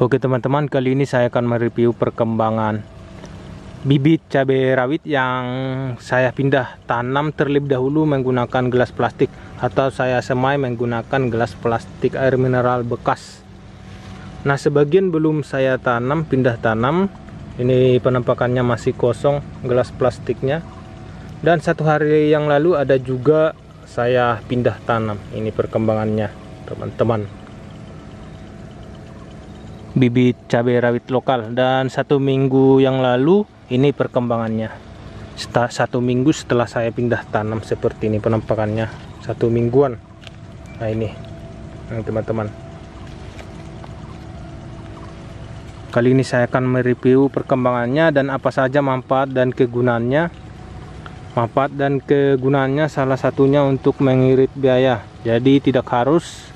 Oke teman-teman, kali ini saya akan mereview perkembangan bibit cabai rawit yang saya pindah tanam terlebih dahulu menggunakan gelas plastik, atau saya semai menggunakan gelas plastik air mineral bekas. Nah, sebagian belum saya tanam, pindah tanam. Ini penampakannya masih kosong gelas plastiknya. Dan 1 hari yang lalu ada juga saya pindah tanam. Ini perkembangannya teman-teman, bibit cabai rawit lokal. Dan 1 minggu yang lalu ini perkembangannya. 1 minggu setelah saya pindah tanam, seperti ini penampakannya, 1 mingguan. Nah ini teman-teman, kali ini saya akan mereview perkembangannya dan apa saja manfaat dan kegunaannya. Manfaat dan kegunaannya salah satunya untuk mengirit biaya, jadi tidak harus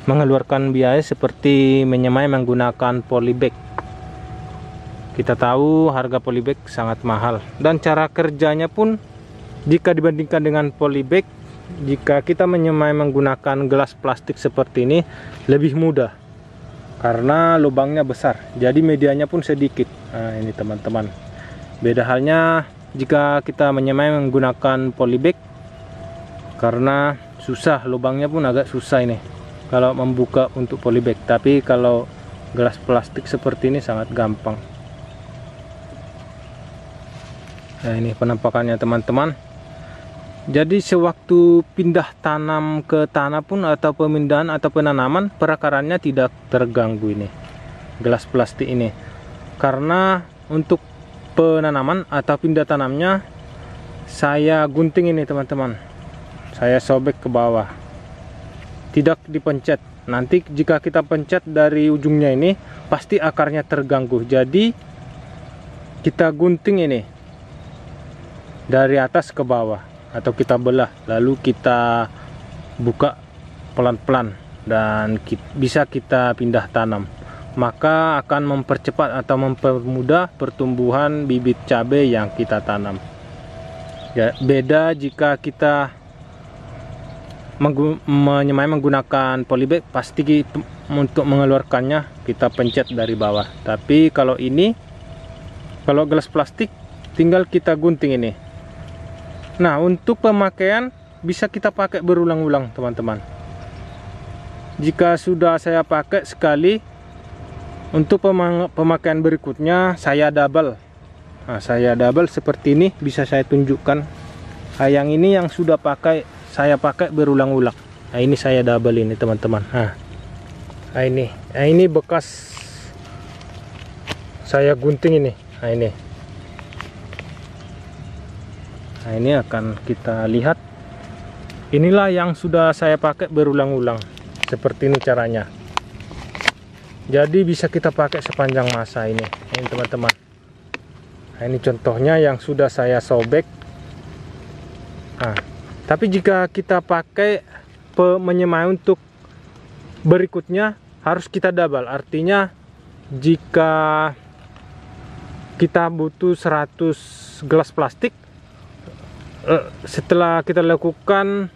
mengeluarkan biaya seperti menyemai menggunakan polybag. Kita tahu harga polybag sangat mahal, dan cara kerjanya pun jika dibandingkan dengan polybag, jika kita menyemai menggunakan gelas plastik seperti ini lebih mudah karena lubangnya besar, jadi medianya pun sedikit. Nah ini teman-teman, beda halnya jika kita menyemai menggunakan polybag, karena susah, lubangnya pun agak susah ini kalau membuka untuk polybag. Tapi kalau gelas plastik seperti ini sangat gampang. Nah ini penampakannya teman-teman. Jadi sewaktu pindah tanam ke tanah pun, atau pemindahan atau penanaman, perakarannya tidak terganggu ini gelas plastik ini, karena untuk penanaman atau pindah tanamnya saya gunting ini teman-teman, saya sobek ke bawah, tidak dipencet. Nanti jika kita pencet dari ujungnya ini pasti akarnya terganggu, jadi kita gunting ini dari atas ke bawah, atau kita belah lalu kita buka pelan-pelan dan bisa kita pindah tanam, maka akan mempercepat atau mempermudah pertumbuhan bibit cabai yang kita tanam. Ya, beda jika kita menyemai menggunakan polybag, pasti untuk mengeluarkannya kita pencet dari bawah. Tapi kalau ini, kalau gelas plastik tinggal kita gunting ini. Nah, untuk pemakaian bisa kita pakai berulang-ulang teman-teman. Jika sudah saya pakai sekali, untuk pemakaian berikutnya saya double. Nah, saya double seperti ini, bisa saya tunjukkan. Nah, yang ini yang sudah saya pakai berulang-ulang. Nah ini saya double ini teman-teman. Nah ini bekas saya gunting ini. Nah ini akan kita lihat. Inilah yang sudah saya pakai berulang-ulang. Seperti ini caranya. Jadi bisa kita pakai sepanjang masa ini. Ini teman-teman. Nah ini contohnya yang sudah saya sobek. Nah, tapi jika kita pakai menyemai untuk berikutnya harus kita double. Artinya jika kita butuh 100 gelas plastik, setelah kita lakukan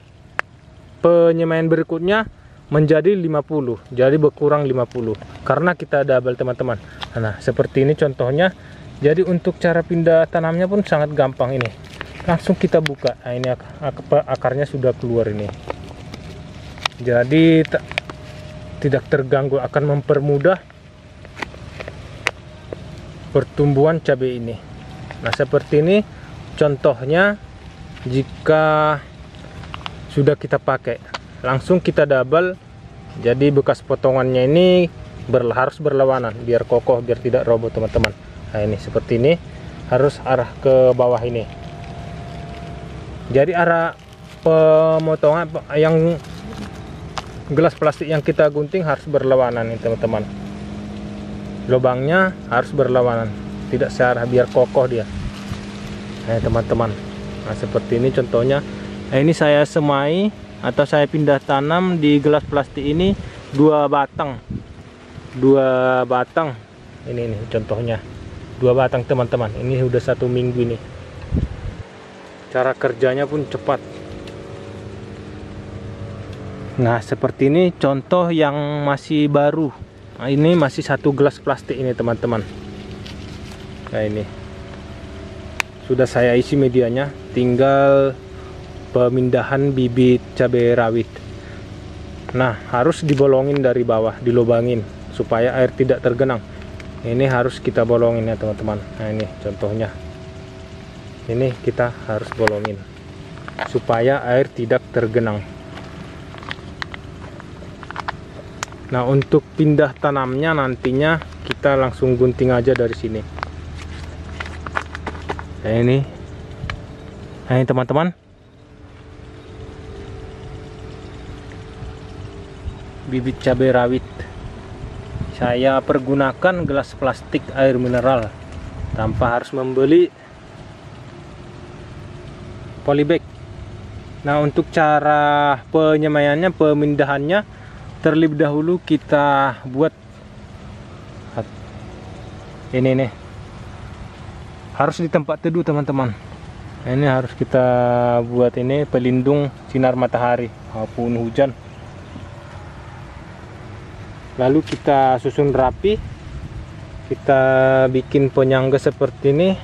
penyemaian berikutnya menjadi 50, jadi berkurang 50 karena kita double teman-teman. Nah seperti ini contohnya. Jadi untuk cara pindah tanamnya pun sangat gampang ini. Langsung kita buka. Nah ini akarnya sudah keluar ini, jadi tidak terganggu, akan mempermudah pertumbuhan cabai ini. Nah seperti ini contohnya. Jika sudah kita pakai, langsung kita double, jadi bekas potongannya ini harus berlawanan biar kokoh, biar tidak roboh teman-teman. Nah ini seperti ini, harus arah ke bawah ini. Jadi arah pemotongan yang gelas plastik yang kita gunting harus berlawanan nih teman-teman. Lubangnya harus berlawanan, tidak searah biar kokoh dia. Nah teman-teman, nah seperti ini contohnya. Nah ini saya semai atau saya pindah tanam di gelas plastik ini 2 batang. Ini contohnya 2 batang teman-teman. Ini udah 1 minggu ini. Cara kerjanya pun cepat. Nah seperti ini contoh yang masih baru, Nah, ini masih satu gelas plastik ini teman-teman. Nah, ini sudah saya isi medianya, tinggal pemindahan bibit cabai rawit. Nah, harus dibolongin dari bawah, dilobangin supaya air tidak tergenang. Ini harus kita bolongin ya teman-teman. Nah, ini contohnya. Ini kita harus bolongin supaya air tidak tergenang. Nah, untuk pindah tanamnya nantinya kita langsung gunting aja dari sini. Nah, ini teman-teman, bibit cabai rawit. Saya pergunakan gelas plastik air mineral tanpa harus membeli polybag. Nah, untuk cara penyemaiannya, pemindahannya, terlebih dahulu kita buat ini nih, harus di tempat teduh teman-teman. Ini harus kita buat ini pelindung sinar matahari maupun hujan. Lalu kita susun rapi, kita bikin penyangga seperti ini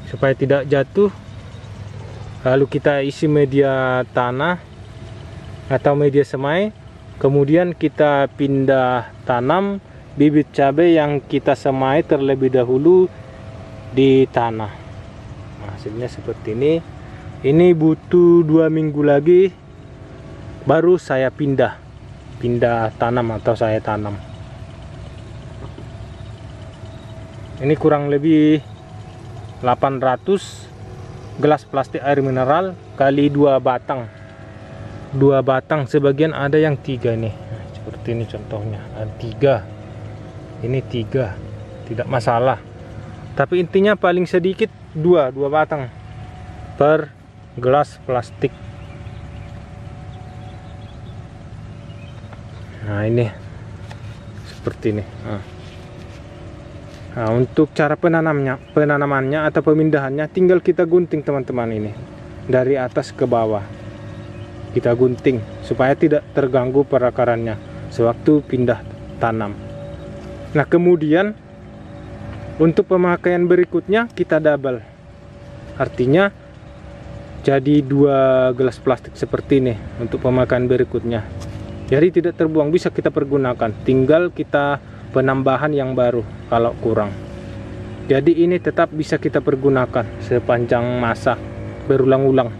supaya tidak jatuh. Lalu kita isi media tanah atau media semai. Kemudian kita pindah tanam bibit cabai yang kita semai terlebih dahulu di tanah. Nah, hasilnya seperti ini. Ini butuh 2 minggu lagi baru saya pindah tanam atau saya tanam. Ini kurang lebih 800 gelas plastik air mineral kali 2 batang. 2 batang, sebagian ada yang 3 nih. Nah, seperti ini contohnya, ada 3. Ini 3, tidak masalah. Tapi intinya paling sedikit 2 batang per gelas plastik. Nah, ini seperti ini. Nah, untuk cara penanamannya atau pemindahannya, tinggal kita gunting teman-teman, ini dari atas ke bawah. Kita gunting supaya tidak terganggu perakarannya sewaktu pindah tanam. Nah, kemudian untuk pemakaian berikutnya kita double. Artinya jadi 2 gelas plastik seperti ini untuk pemakaian berikutnya. Jadi tidak terbuang, bisa kita pergunakan. Tinggal kita penambahan yang baru kalau kurang. Jadi ini tetap bisa kita pergunakan sepanjang masa, berulang-ulang.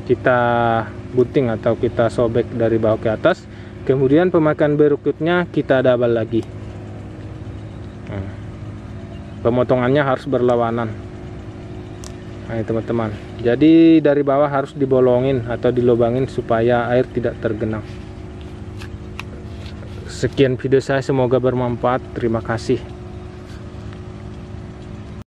Kita gunting atau kita sobek dari bawah ke atas, kemudian pemakaian berikutnya kita double lagi. Pemotongannya harus berlawanan. Nah, teman-teman, jadi dari bawah harus dibolongin atau dilobangin supaya air tidak tergenang. Sekian video saya, semoga bermanfaat. Terima kasih.